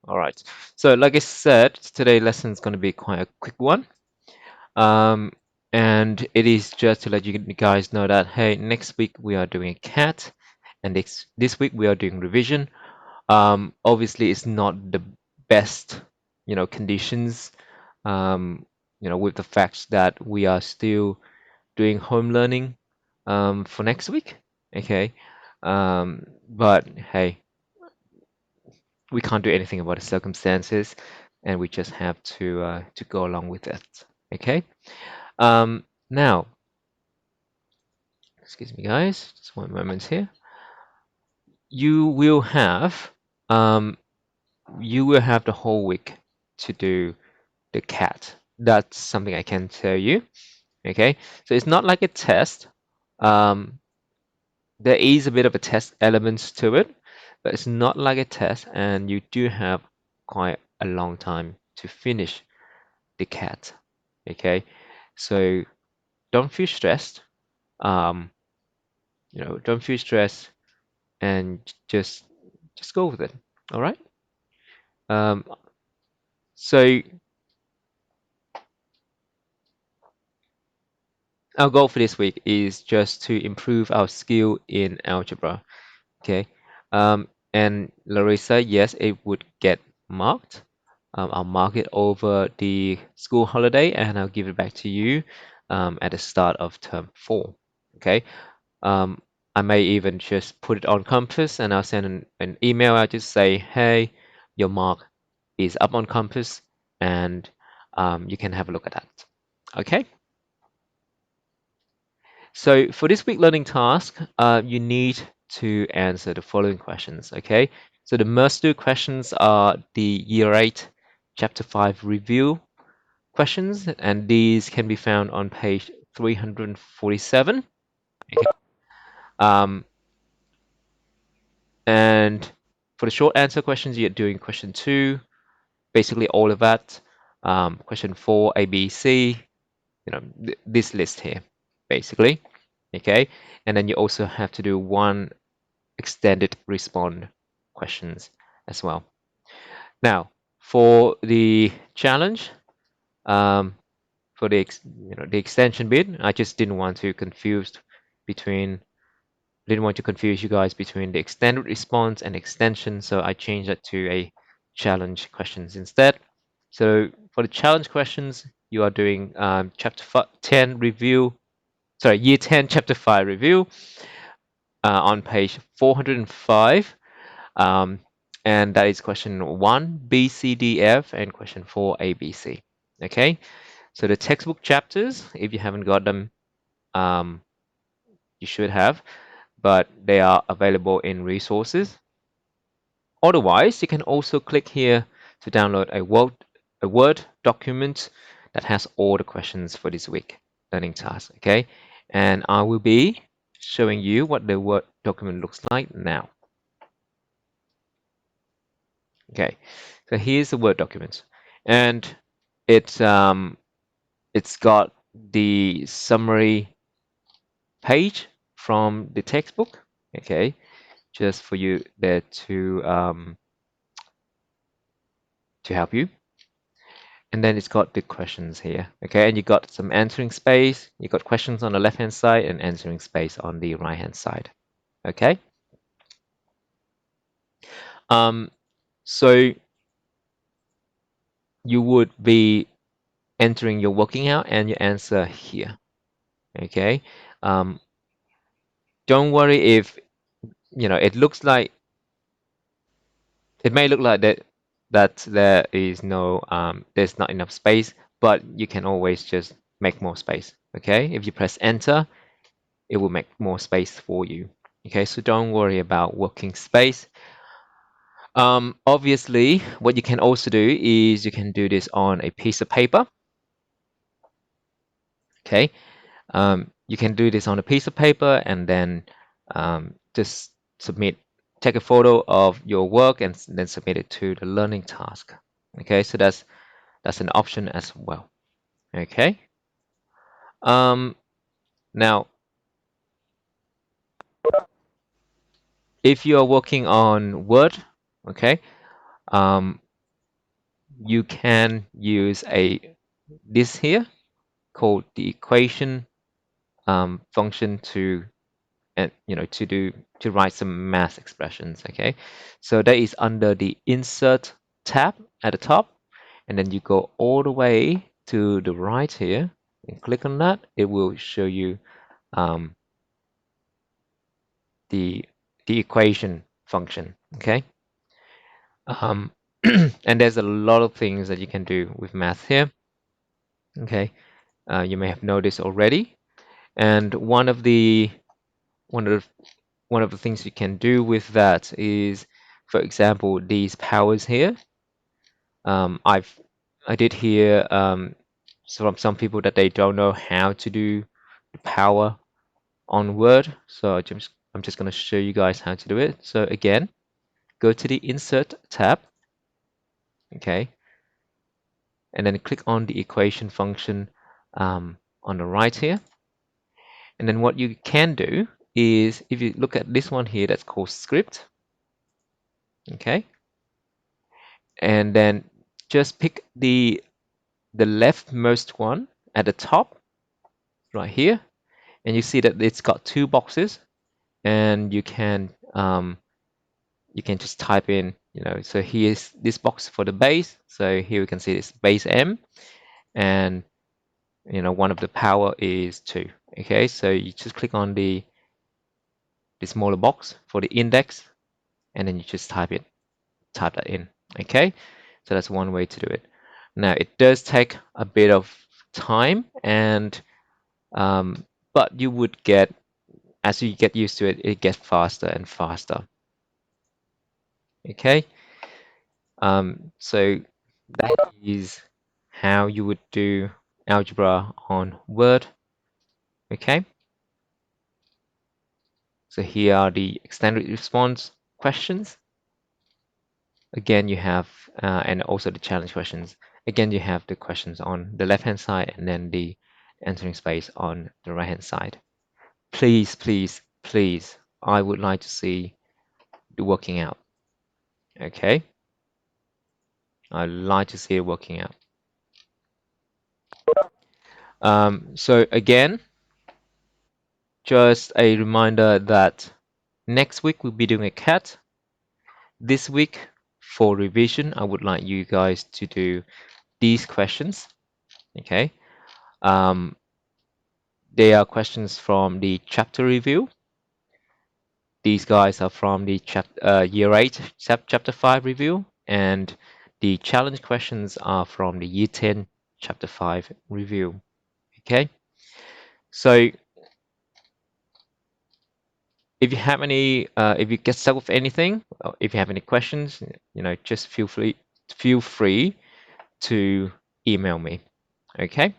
All right. So like I said, today's lesson is going to be quite a quick one. Um, and it is just to let you guys know that, hey, next week we are doing a cat, and this week we are doing revision. Obviously, it's not the best, conditions, um, with the fact that we are still doing home learning, for next week. Okay. But hey, we can't do anything about the circumstances, and we just have to go along with it. Okay. Now, excuse me, guys, just one moment here. You will have um, you will have the whole week to do the cat. That's something I can tell you. Okay, so it's not like a test. Um, there is a bit of a test elements to it, but it's not like a test, and you do have quite a long time to finish the cat. Okay, so don't feel stressed. Um, don't feel stressed, and just go with it. All right. Um, so our goal for this week is just to improve our skill in algebra. Okay. And Larissa, yes, it would get marked. I'll mark it over the school holiday, and I'll give it back to you at the start of term 4. Okay. Um, I may even just put it on Compass, and I'll send an email. I'll just say, hey, your mark is up on Compass, and you can have a look at that. Okay. So for this week learning task, you need to answer the following questions. Okay. So the must-do questions are the Year 8, Chapter 5 review questions, and these can be found on page 347. Okay. Um, And for the short answer questions, you're doing question 2, basically all of that. Question 4, A, B, C, this list here, basically. Okay. And then you also have to do one extended respond questions as well. Now, for the challenge, um, for the extension bit, I just didn't want to confuse you guys between the extended response and extension, so I changed that to a challenge questions instead. So for the challenge questions, you are doing chapter 10 review, sorry, year 10, chapter 5 review on page 405. Um, and that is question 1, B, C, D, F, and question 4, A, B, C. Okay, so the textbook chapters, if you haven't got them, um, you should have, but they are available in resources. Otherwise, you can also click here to download a Word document that has all the questions for this week learning task. Okay, and I will be showing you what the Word document looks like now. Okay, so here's the Word document, and it's got the summary page from the textbook. Okay, just for you there to help you. And then it's got the questions here. Okay, and you got some answering space. You got questions on the left hand side and answering space on the right hand side. Okay. Um, so you would be entering your working out and your answer here. Okay. Um, don't worry if it may look like that there's not enough space, but you can always just make more space. Okay. If you press enter, it will make more space for you. Okay, so don't worry about working space. Obviously, what you can also do is you can do this on a piece of paper. Okay, you can do this on a piece of paper and then just take a photo of your work and then submit it to the learning task. Okay, so that's an option as well. Okay. Um, Now, if you are working on Word, okay, um, you can use this here called the equation function to and to write some math expressions. Okay, so that is under the insert tab at the top, and then you go all the way to the right here and click on that. It will show you um, the equation function. Okay, um, and there's a lot of things that you can do with math here. Okay, you may have noticed already, and one of the things you can do with that is, for example, these powers here. I did hear from some people that they don't know how to do the power on Word, so I'm just going to show you guys how to do it. So again, go to the Insert tab, okay, and then click on the equation function on the right here. And then what you can do is, if you look at this one here, that's called script, okay, and then just pick the leftmost one at the top right here, and you see that it's got two boxes, and you can just type in, so here's this box for the base. So here we can see this base M, and one of the power is 2. Okay, so you just click on the smaller box for the index, and then you just type that in. Okay, so that's one way to do it. Now it does take a bit of time, and but you would get, as you get used to it, it gets faster and faster. Okay, so that is how you would do algebra on Word. Okay, so here are the extended response questions. Again, you have, and also the challenge questions. Again, you have the questions on the left-hand side, and then the answering space on the right-hand side. Please, please, please, I would like to see the working out. Okay, I'd like to see it working out. So again, just a reminder that next week we'll be doing a cat. This week, for revision, I would like you guys to do these questions. Okay, they are questions from the chapter review. These guys are from the year 8 chapter 5 review, and the challenge questions are from the year 10 chapter 5 review. Okay, so if you have any, if you get stuck with anything, or if you have any questions, just feel free to email me. Okay.